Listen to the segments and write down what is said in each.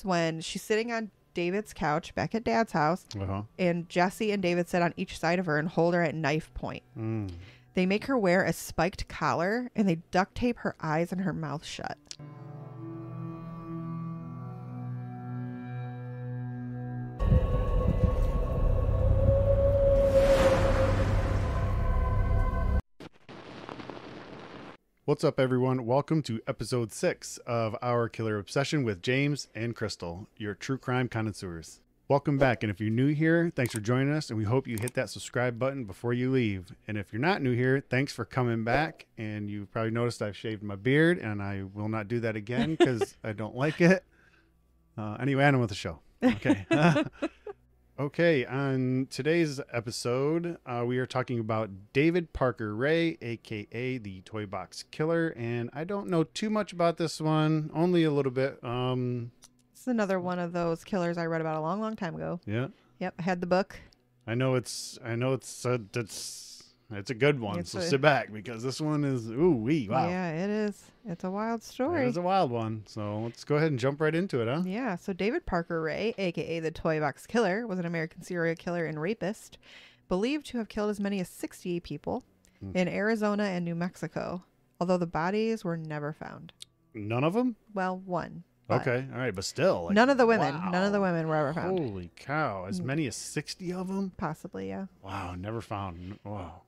It's when she's sitting on David's couch back at Dad's house, and Jesse and David sit on each side of her and hold her at knife point. They make her wear a spiked collar, and they duct tape her eyes and her mouth shut. What's up, everyone? Welcome to episode 6 of Our Killer Obsession with James and Crystal, your true crime connoisseurs. Welcome back, and if you're new here, thanks for joining us, and we hope you hit that subscribe button before you leave. And if you're not new here, thanks for coming back, and you've probably noticed I've shaved my beard, and I will not do that again because I don't like it. Anyway, on with the show. Okay. Okay, on today's episode, we are talking about David Parker Ray, a.k.a. the Toy Box Killer, and I don't know too much about this one, only a little bit. It's another one of those killers I read about a long, long time ago. Yeah. Yep, I had the book. I know it's a good one, so sit back, because this one is, wow. Yeah, it is. It's a wild story. It's a wild one, so let's go ahead and jump right into it, huh? Yeah, so David Parker Ray, a.k.a. the Toy Box Killer, was an American serial killer and rapist, believed to have killed as many as 60 people in Arizona and New Mexico, although the bodies were never found. None of them? Well, one. Okay, all right, but still. Like, none of the women. Wow. None of the women were ever found. Holy cow. As many as 60 of them? Possibly, yeah. Wow, never found. Wow.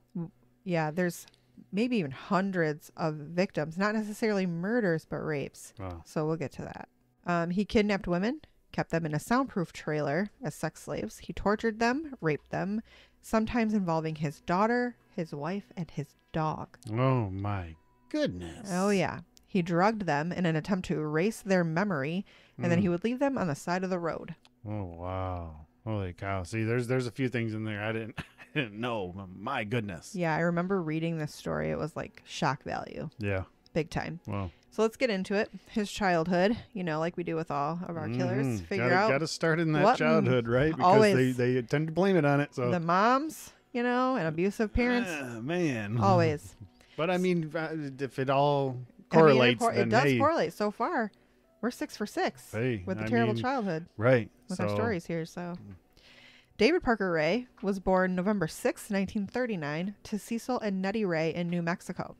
Yeah, there's maybe even hundreds of victims, not necessarily murders, but rapes. Wow. So we'll get to that. He kidnapped women, kept them in a soundproof trailer as sex slaves. He tortured them, raped them, sometimes involving his daughter, his wife, and his dog. Oh, my goodness. Oh, yeah. He drugged them in an attempt to erase their memory, and then he would leave them on the side of the road. Oh, wow. Holy cow. See, there's a few things in there I didn't know. My goodness. Yeah, I remember reading this story. It was like shock value. Yeah. Big time. Wow. So let's get into it. His childhood, like we do with all of our killers. Gotta start in that childhood, right? Because always. they tend to blame it on it. So the moms, and abusive parents. Man. Always. But I mean, if it all correlates, it does correlate. So far, we're 6 for 6 with the terrible childhood. Right. With our stories here. So David Parker Ray was born November 6, 1939 to Cecil and Nettie Ray in New Mexico.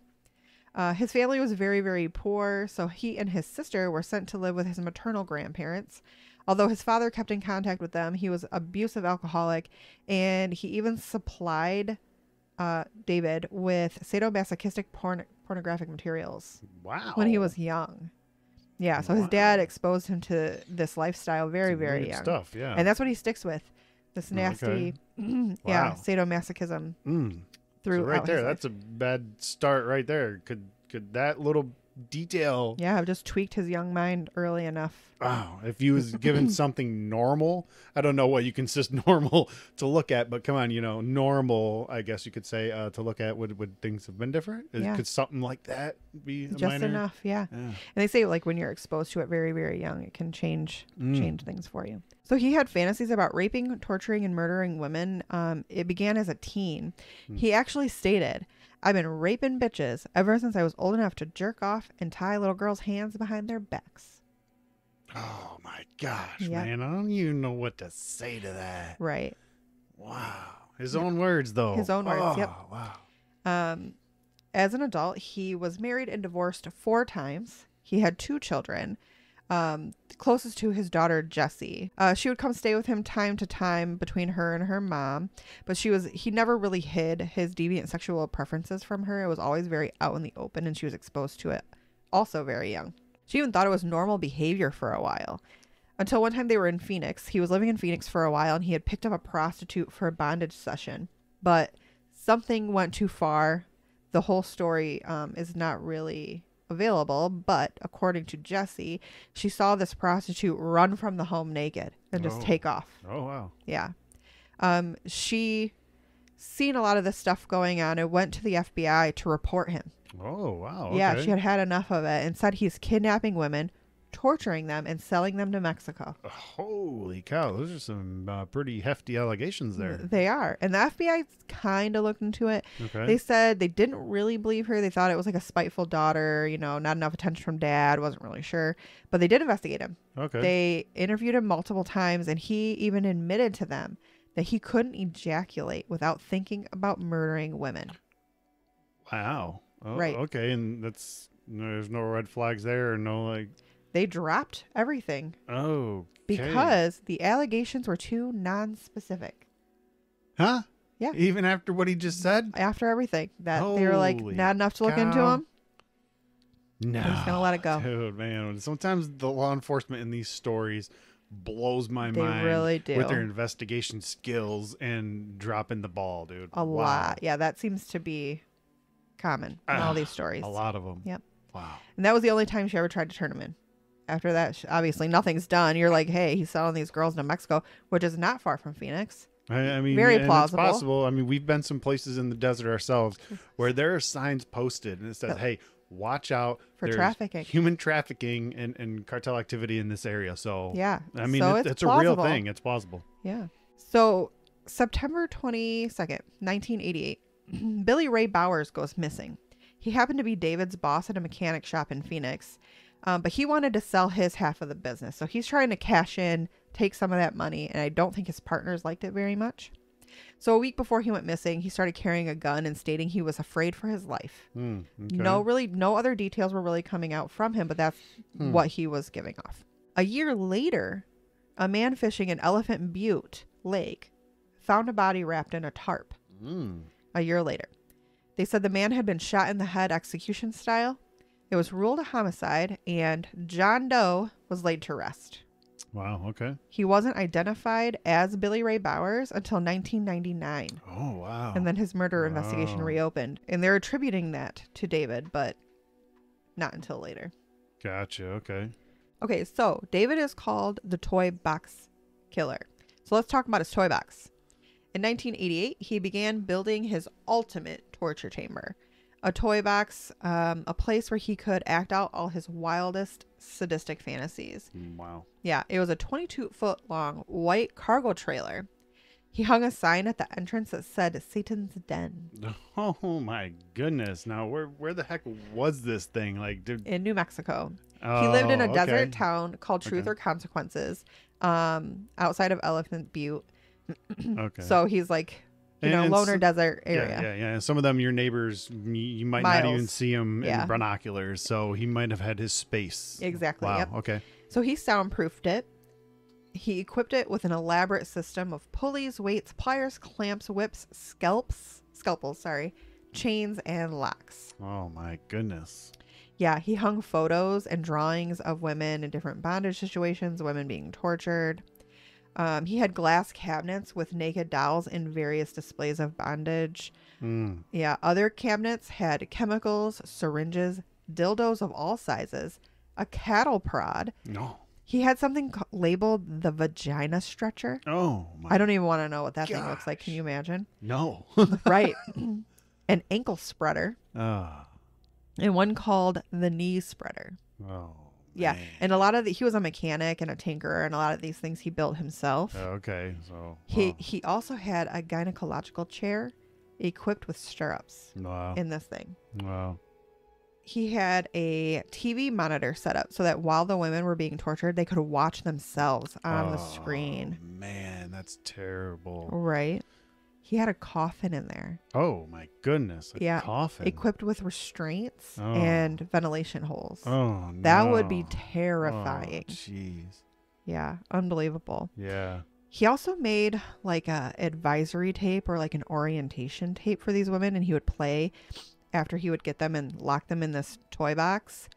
His family was very, very poor, so he and his sister were sent to live with his maternal grandparents. Although his father kept in contact with them, he was abusive alcoholic, and he even supplied David with sadomasochistic pornographic materials. Wow. When he was young. Yeah, so his dad exposed him to this lifestyle very, very young. Stuff, yeah. And that's what he sticks with. This nasty, sadomasochism. So right there, that's a bad start right there. Could that little detail? Yeah, I've just tweaked his young mind early enough. Wow. If he was given something normal, I don't know what you consist normal to look at, but come on, normal, I guess you could say, to look at, would things have been different? Could something like that be just minor? enough? Yeah. And they say like when you're exposed to it very, very young, it can change things for you. So he had fantasies about raping, torturing, and murdering women. It began as a teen. He actually stated, "I've been raping bitches ever since I was old enough to jerk off and tie little girls' hands behind their backs." Oh my gosh, man. I don't even know what to say to that. Right. Wow. His own words, though. His own words, yep. Wow. As an adult, he was married and divorced 4 times. He had 2 children. Closest to his daughter, Jessie. She would come stay with him time to time between her and her mom, but he never really hid his deviant sexual preferences from her. It was always very out in the open, and she was exposed to it also very young. She even thought it was normal behavior for a while. Until one time they were in Phoenix. He was living in Phoenix for a while, and he had picked up a prostitute for a bondage session, but something went too far. The whole story is not really available, but according to Jessie, she saw this prostitute run from the home naked and just take off. Oh, wow. Yeah. She seen a lot of this stuff going on and went to the FBI to report him. Oh, wow. Okay. Yeah, she had enough of it and said he's kidnapping women, torturing them and selling them to Mexico. Holy cow. Those are some pretty hefty allegations there. They are. And the FBI kind of looked into it. Okay. They said they didn't really believe her. They thought it was like a spiteful daughter, not enough attention from dad, wasn't really sure. But they did investigate him. Okay. They interviewed him multiple times, and he even admitted to them that he couldn't ejaculate without thinking about murdering women. Wow. Oh, Right. Okay. And there's no red flags there, or no like. They dropped everything Oh. because the allegations were too non-specific. Huh? Yeah. Even after what he just said? After everything, that they were like, Holy not enough to look into cow. him. No. They're just gonna let it go. Dude, man. Sometimes the law enforcement in these stories blows my They mind. really do. With their investigation skills and dropping the ball, dude. A Wow. lot. Yeah, that seems to be common in all these stories. A lot of them. Yep. Wow. And that was the only time she ever tried to turn him in. After that, obviously, nothing's done. You're like, hey, he's selling these girls to Mexico, which is not far from Phoenix. I mean, Very and plausible. It's possible. I mean, we've been some places in the desert ourselves where there are signs posted and it says, hey, watch out For there's trafficking. human trafficking and cartel activity in this area. So, Yeah. I mean, So it's a real plausible. thing. It's plausible. Yeah. So September 22nd, 1988, Billy Ray Bowers goes missing. He happened to be David's boss at a mechanic shop in Phoenix, but he wanted to sell his half of the business. So he's trying to cash in, take some of that money, and I don't think his partners liked it very much. So a week before he went missing, he started carrying a gun and stating he was afraid for his life. Okay. No other details were really coming out from him, but that's what he was giving off. A year later, a man fishing in Elephant Butte Lake found a body wrapped in a tarp. A year later. They said the man had been shot in the head execution style. It was ruled a homicide, and John Doe was laid to rest. Wow. Okay. He wasn't identified as Billy Ray Bowers until 1999. Oh, wow. And then his murder investigation Wow. reopened. And they're attributing that to David, but not until later. Gotcha. Okay. Okay, so David is called the Toy Box Killer. So let's talk about his toy box. In 1988, he began building his ultimate torture chamber. A toy box, a place where he could act out all his wildest sadistic fantasies. Wow. Yeah, it was a 22-foot long white cargo trailer. He hung a sign at the entrance that said Satan's Den Oh my goodness. Now where the heck was this thing? Like in New Mexico. He lived in a okay. desert town called Truth Okay. or Consequences, outside of Elephant Butte. Okay. So he's like, And loner so- desert area. Yeah. And some of them, your neighbors, you might not even Miles. see them Yeah. in binoculars. So he might have had his space. Exactly. Wow. Yep. Okay. So he soundproofed it. He equipped it with an elaborate system of pulleys, weights, pliers, clamps, whips, scalpels, chains, and locks. Oh my goodness. Yeah, he hung photos and drawings of women in different bondage situations, women being tortured. He had glass cabinets with naked dolls in various displays of bondage. Yeah, other cabinets had chemicals, syringes, dildos of all sizes, a cattle prod. No. He had something labeled the vagina stretcher. Oh my. I don't even want to know what that thing looks like. Can gosh. you imagine? No. Right. An ankle spreader Ah. and one called the knee spreader. Oh. Yeah. man. And a lot of he was a mechanic and a tinkerer, and a lot of these things he built himself. Okay. So. He also had a gynecological chair equipped with stirrups Wow. in this thing. Wow. He had a TV monitor set up so that while the women were being tortured, they could watch themselves on the screen. Man, that's terrible. Right. He had a coffin in there. Oh my goodness. A Yeah. coffin. Equipped with restraints Oh. and ventilation holes. Oh no. That would be Oh, terrifying. jeez. Yeah. Unbelievable. Yeah. He also made like a advisory tape or like an orientation tape for these women, and he would play after he would get them and lock them in this toy box.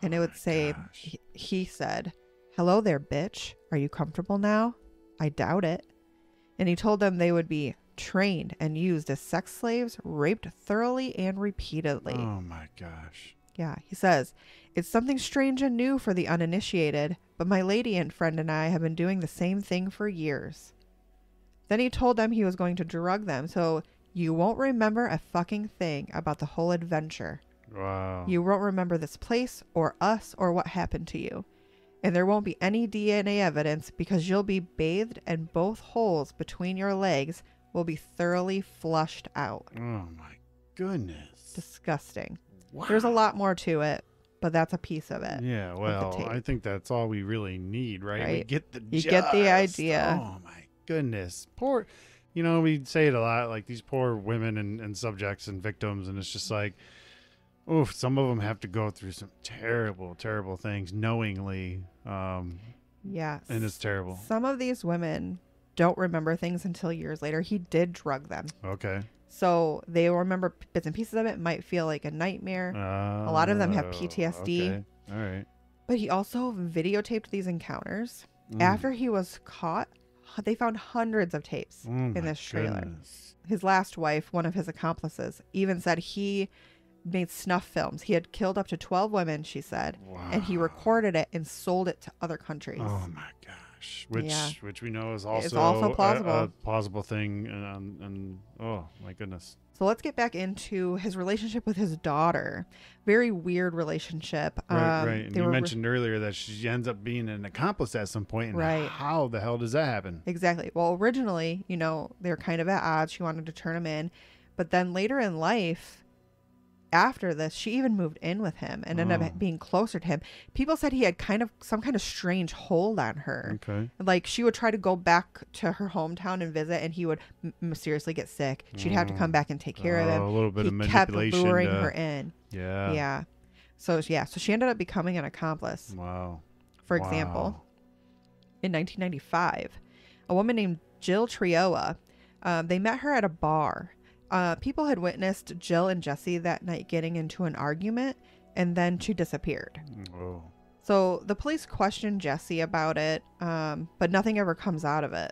And it would say, gosh. he said, "Hello there, bitch. Are you comfortable now? I doubt it." And he told them they would be trained and used as sex slaves, raped thoroughly and repeatedly. Oh my gosh. Yeah, he says, "It's something strange and new for the uninitiated, but my lady and friend and I have been doing the same thing for years." Then he told them he was going to drug them, so you won't remember a fucking thing about the whole adventure. Wow. You won't remember this place or us or what happened to you. and there won't be any DNA evidence because you'll be bathed and both holes between your legs will be thoroughly flushed out. Oh my goodness. Disgusting. Wow. There's a lot more to it, but that's a piece of it. Yeah, well, I think that's all we really need, right? We get the get the idea. Oh my goodness. Poor, we say it a lot, like these poor women and subjects and victims, and it's just like, oof, some of them have to go through some terrible, terrible things knowingly. Yes. And it's terrible. Some of these women don't remember things until years later. He did drug them. Okay. So they remember bits and pieces of it. Might feel like a nightmare. A lot of them have PTSD. Okay. All right. But he also videotaped these encounters. After he was caught, they found hundreds of tapes in this trailer. Goodness. His last wife, one of his accomplices, even said he made snuff films. He had killed up to 12 women, she said, and he recorded it and sold it to other countries. Oh my gosh. Which we know is also, plausible. A plausible thing, and oh my goodness. So let's get back into his relationship with his daughter. Very weird relationship. Right. And you mentioned earlier that she ends up being an accomplice at some point. And how the hell does that happen? Exactly. Well, originally, they're kind of at odds. She wanted to turn him in. But then later in life, after this, she even moved in with him and ended up being closer to him. People said he had some kind of strange hold on her. Okay. Like she would try to go back to her hometown and visit, and he would mysteriously get sick. She'd have to come back and take care of him. A little bit of He manipulation. kept luring her in. Yeah. Yeah. So she ended up becoming an accomplice. Wow. For example, in 1995, a woman named Jill Trioa, they met her at a bar. People had witnessed Jill and Jesse that night getting into an argument, and then she disappeared. Oh. So the police questioned Jesse about it, but nothing ever comes out of it.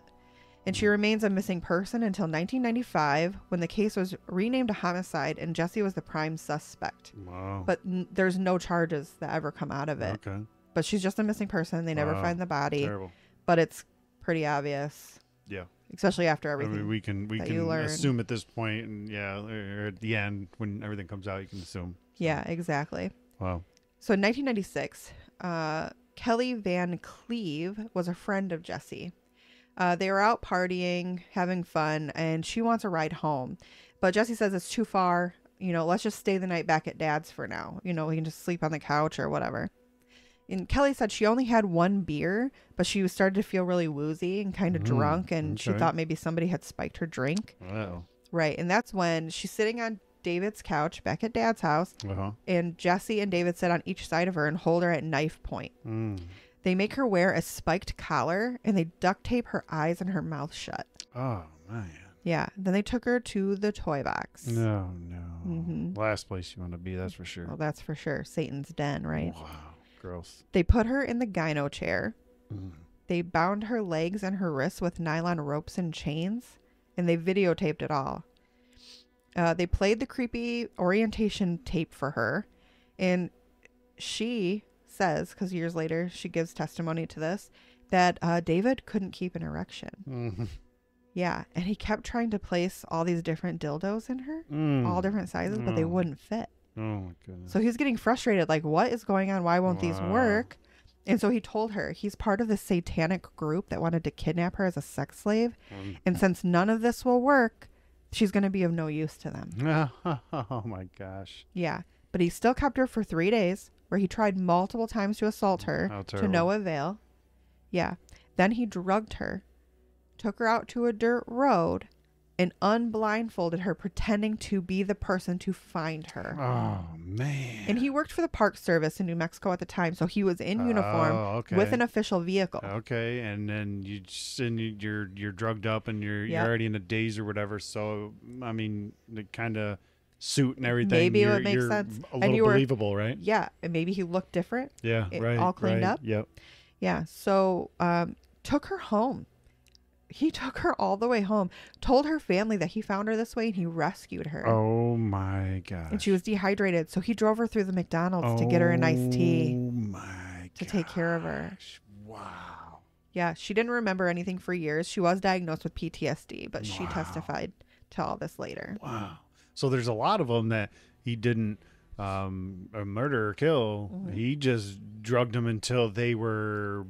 And she remains a missing person until 1995, when the case was renamed a homicide and Jesse was the prime suspect. Wow. But there's no charges that ever come out of it. Okay. But she's just a missing person. They never find the body. Terrible. But it's pretty obvious. Yeah. Especially after everything. I mean, we can assume at this point, and or at the end when everything comes out, you can assume. Yeah, exactly. Wow. So in 1996, Kelly Van Cleve was a friend of Jesse. They were out partying, having fun, and she wants a ride home. But Jesse says it's too far. Let's just stay the night back at Dad's for now. We can just sleep on the couch or whatever. And Kelly said she only had one beer, but she started to feel really woozy and kind of drunk, and she thought maybe somebody had spiked her drink. Wow. Right, and that's when she's sitting on David's couch back at Dad's house, and Jesse and David sit on each side of her and hold her at knife point. They make her wear a spiked collar, and they duct tape her eyes and her mouth shut. Oh, man. Yeah, then they took her to the toy box. No. Last place you want to be, that's for sure. Well, that's for sure. Satan's den, right? Wow. Gross. They put her in the gyno chair. They bound her legs and her wrists with nylon ropes and chains, and they videotaped it all. They played the creepy orientation tape for her, and she says, because years later she gives testimony to this, that David couldn't keep an erection. Yeah, and he kept trying to place all these different dildos in her, all different sizes, but they wouldn't fit. Oh my goodness. So he's getting frustrated, like, what is going on? Why won't these work? And so he told her he's part of this satanic group that wanted to kidnap her as a sex slave. And since none of this will work, she's going to be of no use to them. Oh my gosh. Yeah. But he still kept her for 3 days, where he tried multiple times to assault her to no avail. Yeah. Then he drugged her, took her out to a dirt road, and unblindfolded her, pretending to be the person to find her. Oh, man. And he worked for the Park Service in New Mexico at the time, so he was in uniform with an official vehicle. Okay, and then you're drugged up and you're already in a daze or whatever. So I mean, the kind of suit and everything. Maybe it would make sense. A little believable, right? Yeah, and maybe he looked different. Yeah, right. All cleaned up. Yep. Yeah. So took her home. He took her all the way home, told her family that he found her this way, and he rescued her. Oh, my gosh. And she was dehydrated, so he drove her through the McDonald's to get her an iced tea. Oh, my to take care of her. Wow. Yeah, she didn't remember anything for years. She was diagnosed with PTSD, but she testified to all this later. Wow. So there's a lot of them that he didn't a murder or kill. Mhm. He just drugged them until they were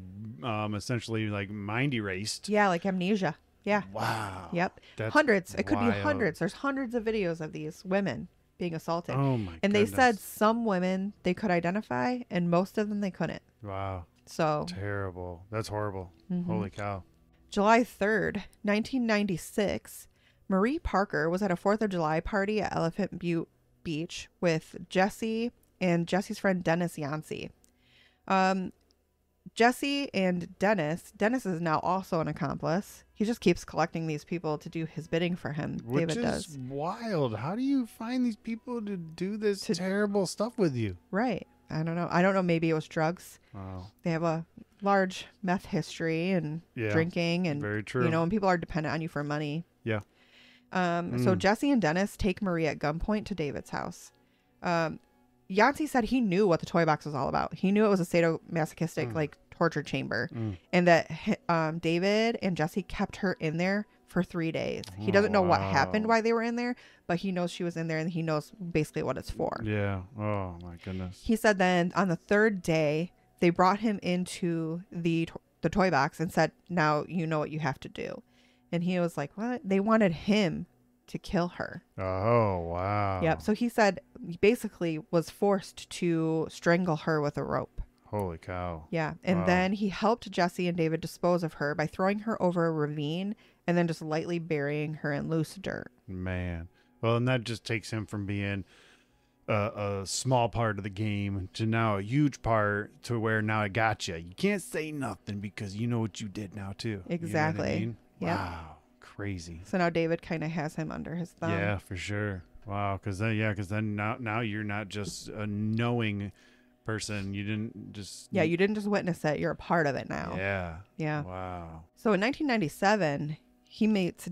essentially like mind erased. Yeah, like amnesia. Yeah. Wow. Yep. That's Hundreds. It could be wild. hundreds. There's hundreds of videos of these women being assaulted. Oh my And they said goodness. some women they could identify and most of them they couldn't. Wow. So, Terrible. That's horrible. mhm. Holy cow. July 3rd, 1996, Marie Parker was at a 4th of July party at Elephant Butte Beach with Jesse and Jesse's friend Dennis Yancey. Jesse and Dennis is now also an accomplice. He just keeps collecting these people to do his bidding for him. Which David is does. wild. How do you find these people to do this To- terrible stuff with you? Right. I don't know. Maybe it was drugs. Wow. They have a large meth history and Yeah. drinking and, Very true. and people are dependent on you for money. Yeah. So Jesse and Dennis take Marie at gunpoint to David's house. Yancey said he knew what the toy box was all about. He knew it was a sadomasochistic like torture chamber, and that David and Jesse kept her in there for 3 days. He doesn't know what happened while they were in there, but he knows she was in there and he knows basically what it's for. Yeah. Oh my goodness. He said then on the 3rd day they brought him into the toy box and said, "Now you know what you have to do." And he was like, "What?" They wanted him to kill her. Oh wow. Yep. So he said he basically was forced to strangle her with a rope. Holy cow. Yeah. And Wow. then he helped Jesse and David dispose of her by throwing her over a ravine and then just lightly burying her in loose dirt. Man. Well, and that just takes him from being a small part of the game to now a huge part, to where now I got you. You can't say nothing because you know what you did now too. You know what I Exactly. mean? Yep. Wow. Crazy. So now David kind of has him under his thumb. Yeah, for sure. Wow. Because then now you're not just a knowing person. You didn't just. Yeah, you didn't just witness it. You're a part of it now. Yeah. Yeah. Wow. So in 1997,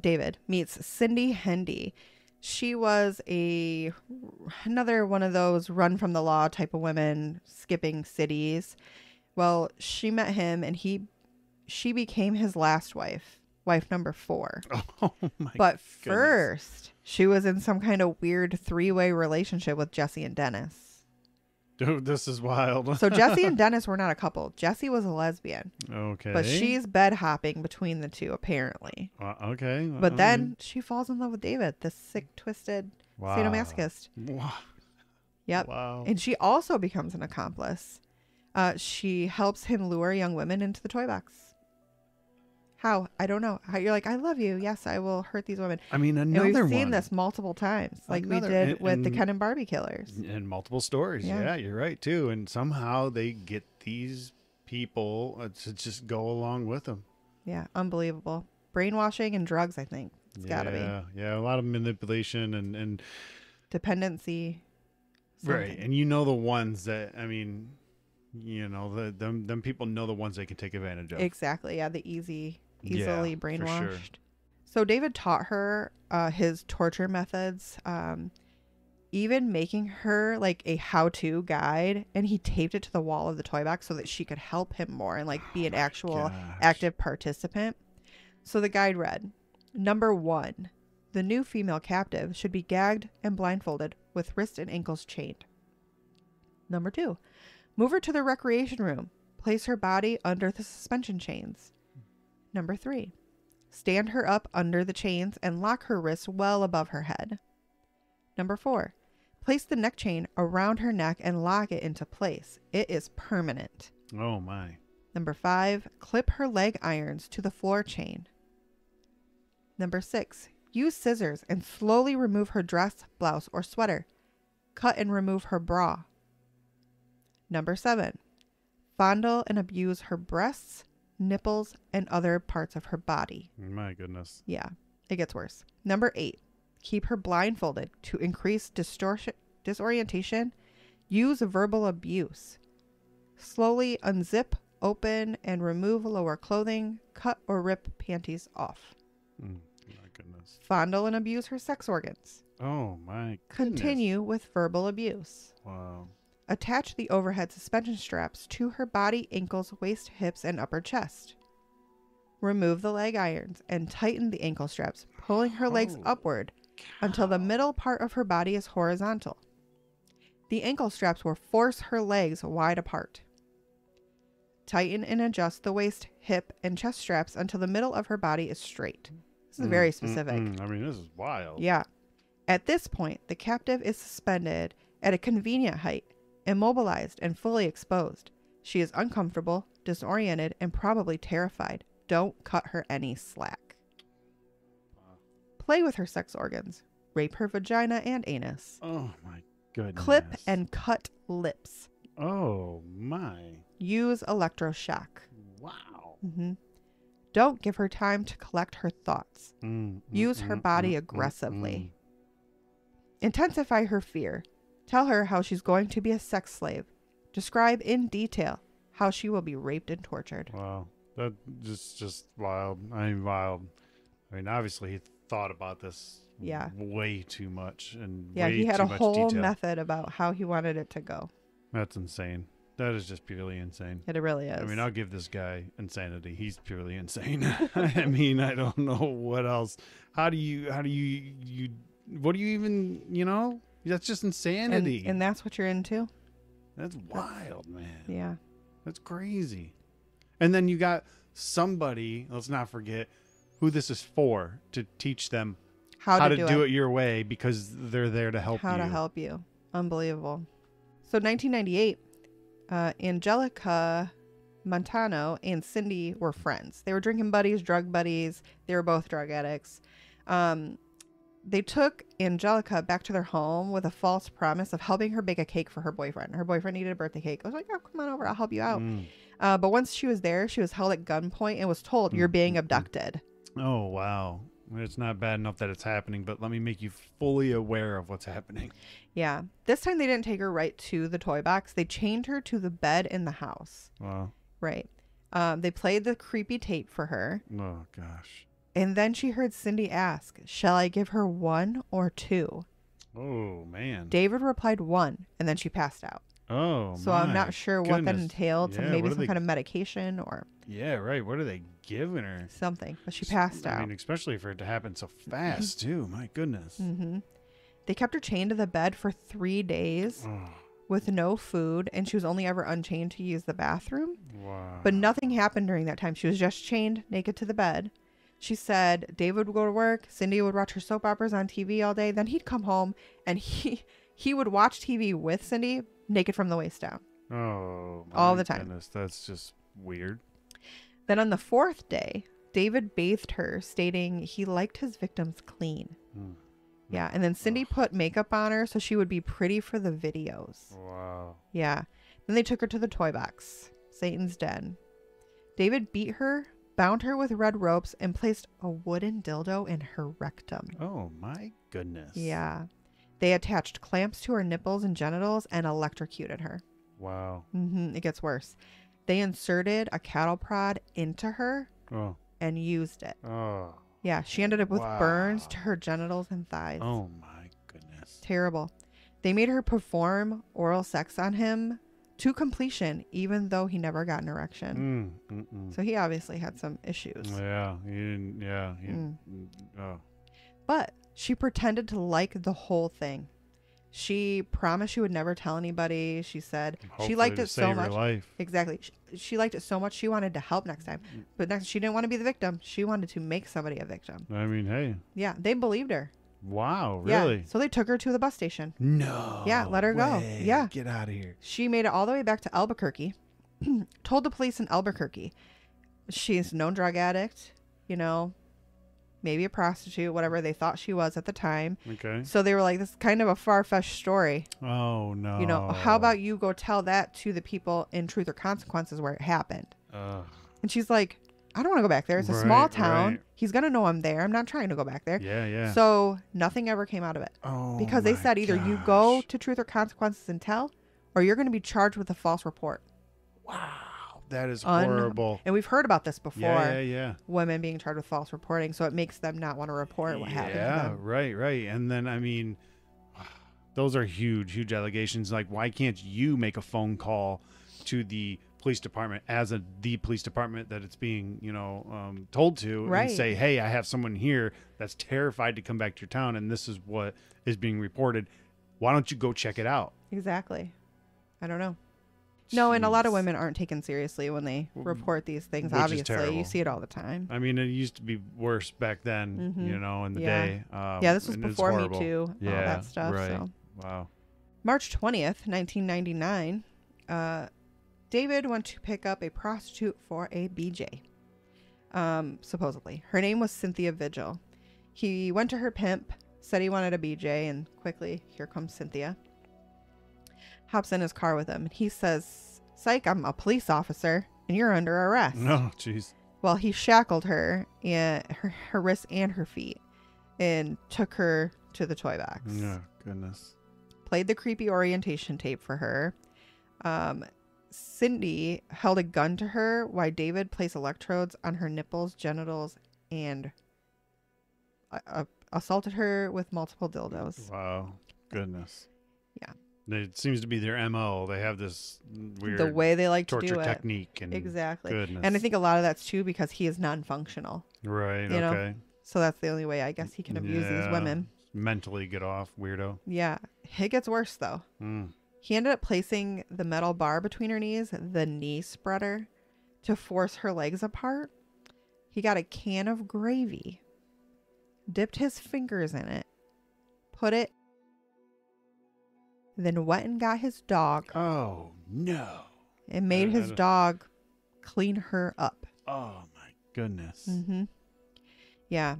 David meets Cindy Hendy. She was another one of those run from the law type of women skipping cities. Well, she met him and she became his last wife number 4. Oh my. But first, she was in some kind of weird 3-way relationship with Jesse and Dennis. Dude, this is wild. So Jesse and Dennis were not a couple. Jesse was a lesbian. Okay. But she's bed hopping between the two, apparently. Okay. But then she falls in love with David, this sick, twisted sadomasochist. Wow. Yep. Wow. And she also becomes an accomplice. She helps him lure young women into the toy box. How? I don't know. How you're like, I love you. Yes, I will hurt these women. I mean, And another we've seen one. this multiple times, like we Another- did with the and- Ken and Barbie killers. In multiple stories. Yeah. Yeah, you're right too. And somehow they get these people to just go along with them. Yeah, unbelievable. Brainwashing and drugs, I think. It's gotta be. Yeah, a lot of manipulation and Dependency. right. something. And you know the ones that, I mean, you know, them people know the ones they can take advantage of. Exactly. Yeah, the easily Yeah, for brainwashed. sure. So David taught her his torture methods, even making her like a how-to guide, and he taped it to the wall of the toy box so that she could help him more and like be an actual gosh. active participant. So the guide read, "Number 1, the new female captive should be gagged and blindfolded with wrists and ankles chained. Number 2, move her to the recreation room. Place her body under the suspension chains. Number 3, stand her up under the chains and lock her wrists well above her head. Number 4, place the neck chain around her neck and lock it into place. It is permanent. Oh my. Number 5, clip her leg irons to the floor chain. Number 6, use scissors and slowly remove her dress, blouse, or sweater. Cut and remove her bra. Number 7, fondle and abuse her breasts, nipples, and other parts of her body." My goodness. Yeah, it gets worse. Number 8, keep her blindfolded to increase disorientation. Use verbal abuse. Slowly unzip, open, and remove lower clothing. Cut or rip panties off. My goodness. Fondle and abuse her sex organs. Oh my goodness. Continue with verbal abuse. Wow. Attach the overhead suspension straps to her body, ankles, waist, hips, and upper chest. Remove the leg irons and tighten the ankle straps, pulling her legs Holy upward until the middle part of her body is horizontal. The ankle straps will force her legs wide apart. Tighten and adjust the waist, hip, and chest straps until the middle of her body is straight. This is very specific. I mean, this is wild. Yeah. At this point, the captive is suspended at a convenient height, immobilized and fully exposed. She is uncomfortable, disoriented, and probably terrified. Don't cut her any slack. Play with her sex organs. Rape her vagina and anus. Oh, my goodness. Clip and cut lips. Oh, my. Use electroshock. Wow. Don't give her time to collect her thoughts. Use her body aggressively. Intensify her fear. Tell her how she's going to be a sex slave. Describe in detail how she will be raped and tortured. Wow. That just wild. I mean, wild. I mean, obviously he thought about this way too much. And way he had too a much whole detail. method about how he wanted it to go. That's insane. That is just purely insane. It really is. I mean, I'll give this guy insanity. He's purely insane. I mean, I don't know what else. What do you even, that's just insanity. And that's what you're into? That's wild, man. Yeah. That's crazy. And then you got somebody, let's not forget who this is for, to teach them how to do it your way, because they're there to help you. How to help you. Unbelievable. So 1998, Angelica Montano and Cindy were friends. They were drinking buddies, drug buddies. They were both drug addicts. They took Angelica back to their home with a false promise of helping her bake a cake for her boyfriend. Her boyfriend needed a birthday cake. I was like, oh, come on over. I'll help you out. But once she was there, she was held at gunpoint and was told, you're being abducted. Oh, wow. It's not bad enough that it's happening, but let me make you fully aware of what's happening. Yeah. This time they didn't take her right to the toy box. They chained her to the bed in the house. Wow. Right. They played the creepy tape for her. Oh, gosh. And then she heard Cindy ask, shall I give her 1 or 2? Oh, man. David replied 1, and then she passed out. Oh, so I'm not sure what that entailed. So maybe some kind of medication or... Yeah, right. What are they giving her? Something. But she passed out. I mean, especially for it to happen so fast, too. My goodness. They kept her chained to the bed for 3 days with no food, and she was only ever unchained to use the bathroom. Wow. But nothing happened during that time. She was just chained naked to the bed. She said David would go to work. Cindy would watch her soap operas on TV all day. Then he'd come home, and he would watch TV with Cindy naked from the waist down. Oh, all the time. Goodness, that's just weird. Then on the 4th day, David bathed her, stating he liked his victims clean. Yeah, and then Cindy put makeup on her so she would be pretty for the videos. Wow. Yeah. Then they took her to the toy box, Satan's den. David beat her, bound her with red ropes, and placed a wooden dildo in her rectum. Oh, my goodness. Yeah. They attached clamps to her nipples and genitals and electrocuted her. Wow. It gets worse. They inserted a cattle prod into her and used it. Oh. Yeah, she ended up with burns to her genitals and thighs. Oh, my goodness. Terrible. They made her perform oral sex on him to completion, even though he never got an erection. So he obviously had some issues. Yeah. He didn't. Yeah. But she pretended to like the whole thing. She promised she would never tell anybody. She said she liked it so much. Life. Exactly. She liked it so much she wanted to help next time. But next, she didn't want to be the victim. She wanted to make somebody a victim. I mean, hey. Yeah, they believed her. Wow, really? Yeah, so they took her to the bus station. No. Yeah, let her go. Yeah. Get out of here. She made it all the way back to Albuquerque. Told the police in Albuquerque she's a known drug addict, maybe a prostitute, whatever they thought she was at the time. Okay. So they were like, this is kind of a far-fetched story. Oh, no. How about you go tell that to the people in Truth or Consequences where it happened? And she's like, I don't want to go back there. It's a small town. Right. He's going to know I'm there. I'm not trying to go back there. Yeah. So nothing ever came out of it. Oh, because they said either you go to Truth or Consequences and tell, or you're going to be charged with a false report. Wow. That is horrible. And we've heard about this before. Yeah. Women being charged with false reporting. So it makes them not want to report what happened to them. Yeah, right. And then, I mean, those are huge allegations. Like, why can't you make a phone call to the police department as the police department that it's being, told to, and say, hey, I have someone here that's terrified to come back to your town, and this is what is being reported. Why don't you go check it out? Exactly. I don't know. No, and a lot of Jeez. women aren't taken seriously when they report these things. Which is Obviously, terrible. you see it all the time. I mean, it used to be worse back then, Mhm. you know, in the Yeah. day. Yeah, this was and it's before Me horrible. Too, all Yeah, that stuff. right. So Wow. March 20th, 1999, David went to pick up a prostitute for a BJ. Supposedly. Her name was Cynthia Vigil. He went to her pimp, said he wanted a BJ, and quickly, here comes Cynthia. Hops in his car with him. And he says, "Psych, I'm a police officer, and you're under arrest." No, jeez. Well, he shackled her, and her wrists and her feet, and took her to the toy box. Oh, goodness. Played the creepy orientation tape for her. Cindy held a gun to her while David placed electrodes on her nipples, genitals, and assaulted her with multiple dildos. Wow. Goodness. Yeah. It seems to be their MO. They have this weird The way they like to torture do it. technique. And Exactly. Goodness. And I think a lot of that's too because he is non-functional. Right. you know, Okay. So that's the only way I guess he can abuse these women. Mentally get off, weirdo. Yeah. It gets worse though. He ended up placing the metal bar between her knees, the knee spreader, to force her legs apart. He got a can of gravy, dipped his fingers in it, put it, then went and got his dog Oh, no. and made his dog clean her up. Oh, my goodness. Mm-hmm. Yeah.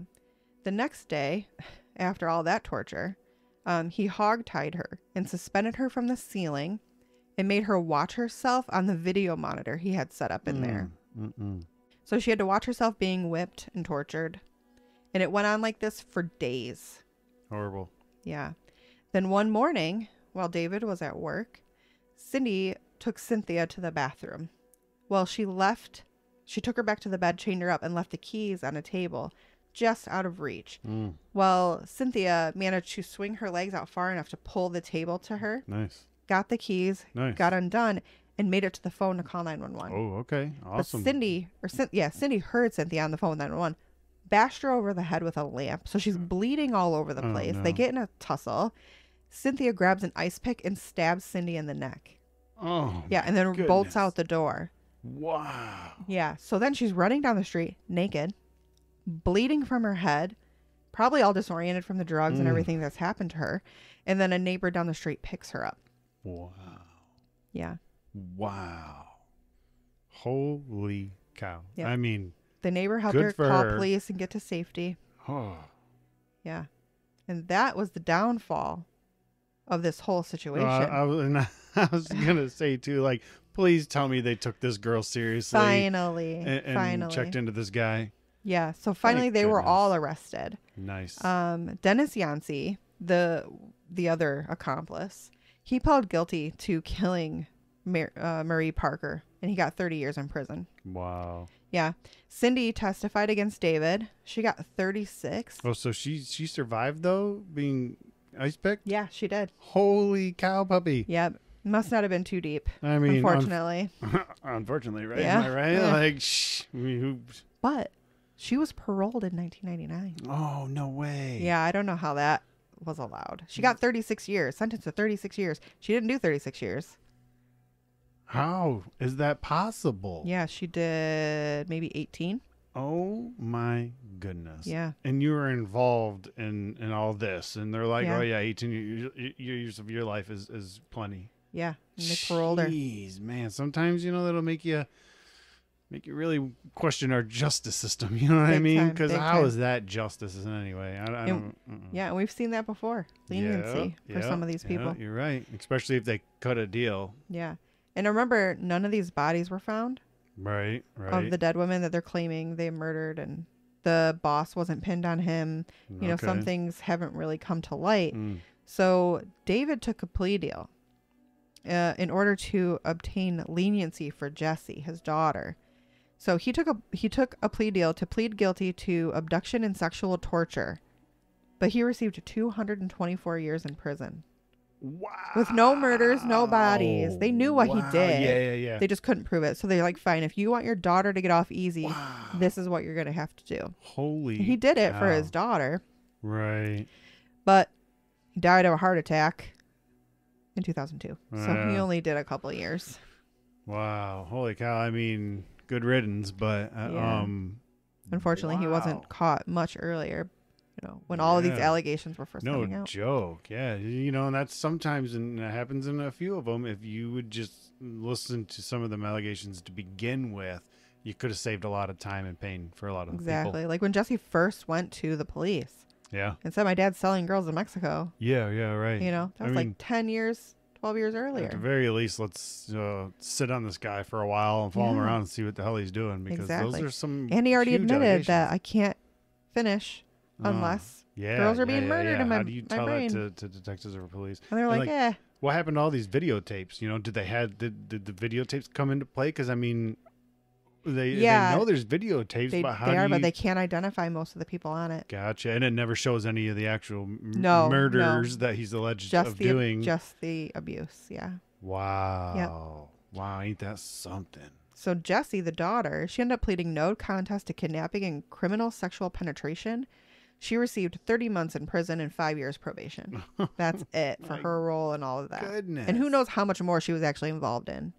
The next day, after all that torture, he hog-tied her and suspended her from the ceiling and made her watch herself on the video monitor he had set up in there. So she had to watch herself being whipped and tortured. And it went on like this for days. Horrible. Yeah. Then one morning, while David was at work, Cindy took Cynthia to the bathroom. Well, she took her back to the bed, chained her up, and left the keys on a table just out of reach. Well, Cynthia managed to swing her legs out far enough to pull the table to her. Nice. Got the keys, Nice. got undone, and made it to the phone to call 911. Oh, okay. Awesome. But Cindy heard Cynthia on the phone with 911, bashed her over the head with a lamp. So she's bleeding all over the place. no. They get in a tussle. Cynthia grabs an ice pick and stabs Cindy in the neck. Oh, Yeah, and then bolts goodness. out the door. Wow. Yeah, so then she's running down the street naked, bleeding from her head, probably all disoriented from the drugs and everything that's happened to her. And then a neighbor down the street picks her up. Wow. Yeah. Wow. Holy cow. Yep. I mean, The neighbor helped Good her for call her. police and get to safety. oh, Yeah. And that was the downfall of this whole situation. I was going to say, too, like, please tell me they took this girl seriously. Finally. And finally. checked into this guy. Yeah. So finally Thank they were goodness. all arrested. Nice. Dennis Yancey, the other accomplice, he pled guilty to killing Marie Parker, and he got 30 years in prison. Wow. Yeah. Cindy testified against David. She got 36. Oh, so she survived, though, being ice picked? Yeah, she did. Holy cow, puppy. Yep. Must not have been too deep. I mean, unfortunately. unfortunately, right? Yeah. Am I right? Yeah. Like, shh. I mean, But she was paroled in 1999. oh, no way. Yeah, I don't know how that was allowed. She got 36 years, sentenced to 36 years. She didn't do 36 years. How is that possible? Yeah, she did maybe 18. Oh my goodness. Yeah. And you were involved in all this, and they're like, Yeah. oh yeah, 18 years of your life is plenty. Yeah, and they paroled her. Jeez, man. Sometimes, that'll make you really question our justice system. You know what I Big mean? time, Because big how time. is that justice in any way? I don't. Yeah, and we've seen that before. Leniency for some of these people. You're right. Especially if they cut a deal. Yeah. And remember, none of these bodies were found Right. of the dead women that they're claiming they murdered, and the boss wasn't pinned on him. Some Okay. things haven't really come to light. Mm. So David took a plea deal in order to obtain leniency for Jessie, his daughter. So he took a plea deal to plead guilty to abduction and sexual torture, but he received 224 years in prison. Wow. With no murders, no bodies. They knew what he Wow. did. Yeah. They just couldn't prove it. So they're like, fine, if you want your daughter to get off easy, Wow. this is what you're going to have to do. Holy. And he did it for cow. his daughter, Right. but he died of a heart attack in 2002. So he only did a couple of years. Wow. Holy cow. I mean, good riddance, but Yeah. Unfortunately, he wasn't caught much earlier, when all of these allegations were first coming no out. joke. Yeah. And that's sometimes, and it happens in a few of them. If you would just listen to some of them allegations to begin with, you could have saved a lot of time and pain for a lot of Exactly. people. Like when Jesse first went to the police Yeah. and said, my dad's selling girls in Mexico. Yeah. Yeah. Right. That was like 10 years, 12 years earlier. At the very least, let's sit on this guy for a while and follow him around and see what the hell he's doing, because those are some. And he already huge admitted that I can't finish unless Yeah, girls are being murdered in my How do you tell brain. that to detectives or police? And they're like, eh. What happened to all these videotapes? Did the videotapes come into play? Because I mean, they know there's videotapes, but they can't identify most of the people on it. Gotcha. And it never shows any of the actual murders that he's alleged of doing. Just the abuse. Yeah. Wow. Yep. Wow. Ain't that something? So Jessie, the daughter, she ended up pleading no contest to kidnapping and criminal sexual penetration. She received 30 months in prison and 5 years probation. That's it for her role and all of that. Goodness. And who knows how much more she was actually involved in.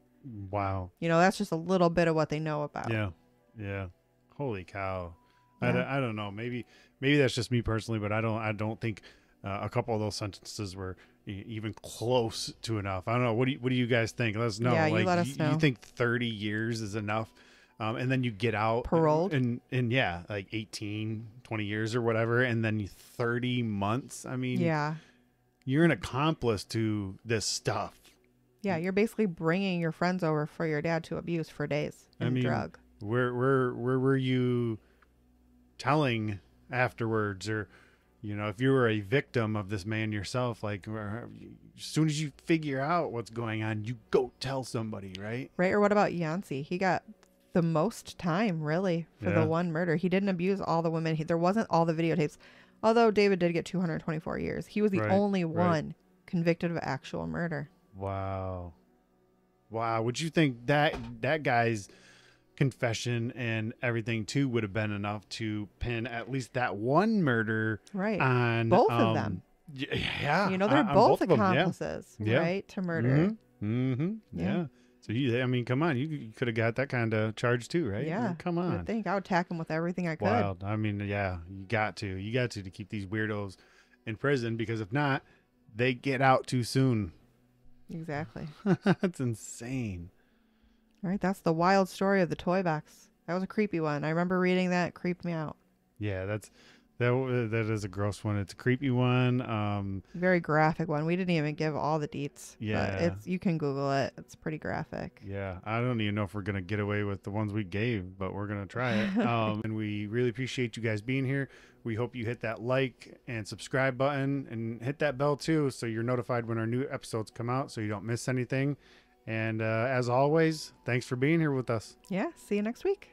Wow. That's just a little bit of what they know about. Yeah. Yeah. Holy cow. Yeah. I don't know. Maybe that's just me personally, but I don't think a couple of those sentences were even close to enough. I don't know. What do you guys think? Let us know. Yeah, you let us know. You think 30 years is enough? And then you get out paroled and yeah, like 18, 20 years or whatever. And then 30 months. I mean, yeah, you're an accomplice to this stuff. Yeah. You're basically bringing your friends over for your dad to abuse for days and drug. Where were you telling afterwards, or, if you were a victim of this man yourself, like as soon as you figure out what's going on, you go tell somebody, right? Right. Or what about Yancey? He got the most time, really, for the one murder. He didn't abuse all the women. There wasn't all the videotapes. Although David did get 224 years. He was the only one convicted of actual murder. Wow. Would you think that guy's confession and everything too would have been enough to pin at least that one murder on both of them? Yeah. They're both accomplices, right? To murder. Mm-hmm. Yeah. So come on, you could have got that kind of charge too, right? Yeah. Come on. I think I would attack him with everything I could. Wild. I mean, yeah, you got to keep these weirdos in prison, because if not, they get out too soon. Exactly. That's insane. All right. That's the wild story of the toy box. That was a creepy one. I remember reading that. It creeped me out. Yeah, that is a gross one. It's a creepy one. Very graphic one. We didn't even give all the deets. Yeah. But you can Google it. It's pretty graphic. Yeah. I don't even know if we're going to get away with the ones we gave, but we're going to try it. And we really appreciate you guys being here. We hope you hit that like and subscribe button and hit that bell too, so you're notified when our new episodes come out, so you don't miss anything. And as always, thanks for being here with us. Yeah. See you next week.